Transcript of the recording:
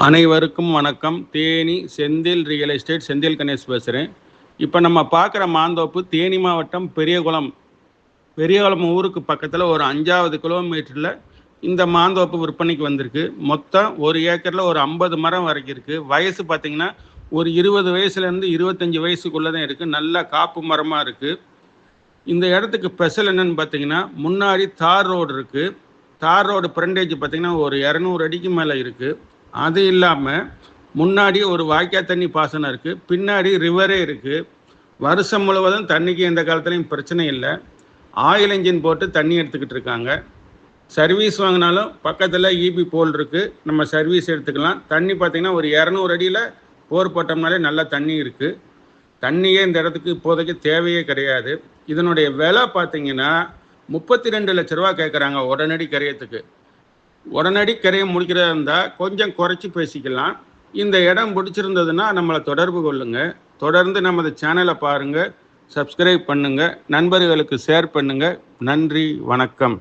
அனைவருக்கும் வணக்கம். Theni Senthil real estate Senthil Ganesh பேசுகிறேன். இப்போ நம்ம பார்க்குற மாந்தோப்பு தேனி மாவட்டம் பெரியகுளம் ஊருக்கு பக்கத்தில் ஒரு 5வது கிலோமீட்டரில் இந்த மாந்தோப்பு விற்பனைக்கு வந்திருக்கு. மொத்தம் ஒரு ஏக்கரில் ஒரு 50 மரம் வரைக்கும் இருக்குது. வயசு பார்த்திங்கன்னா ஒரு 20 வயசுலேருந்து 25 வயசுக்குள்ளே தான் இருக்குது. நல்ல காப்பு மரமாக இருக்குது. இந்த இடத்துக்கு ஸ்பெஷல் என்னென்னு பார்த்தீங்கன்னா, முன்னாடி தார் ரோடு இருக்குது. தார் ரோடு ஃப்ரண்டேஜ் பார்த்திங்கன்னா ஒரு 200 அடிக்கு மேலே இருக்குது. அது இல்லாமல் முன்னாடி ஒரு வாய்க்கால் தண்ணி பாசனம் இருக்குது. பின்னாடி ரிவரே இருக்குது. வருஷம் முழுவதும் தண்ணிக்கு எந்த காலத்துலையும் பிரச்சனை இல்லை. ஆயில் இன்ஜின் போட்டு தண்ணி எடுத்துக்கிட்டு இருக்காங்க. சர்வீஸ் வாங்கினாலும் பக்கத்தில் இபி போல் இருக்குது. நம்ம சர்வீஸ் எடுத்துக்கலாம். தண்ணி பார்த்திங்கன்னா ஒரு 200 அடியில் போர் போட்டோம்னாலே நல்லா தண்ணி இருக்குது. தண்ணியே இந்த இடத்துக்கு இப்போதைக்கு தேவையே கிடையாது. இதனுடைய விலை பார்த்திங்கன்னா 32 லட்ச ரூபா கேட்குறாங்க உடனடி கரையத்துக்கு. உடனடி கரையை முடிக்கிறதா இருந்தால் கொஞ்சம் குறைச்சி பேசிக்கலாம். இந்த இடம் பிடிச்சிருந்ததுன்னா நம்மளை தொடர்பு கொள்ளுங்கள். தொடர்ந்து நமது சேனலை பாருங்கள், சப்ஸ்கிரைப் பண்ணுங்கள், நண்பர்களுக்கு ஷேர் பண்ணுங்கள். நன்றி, வணக்கம்.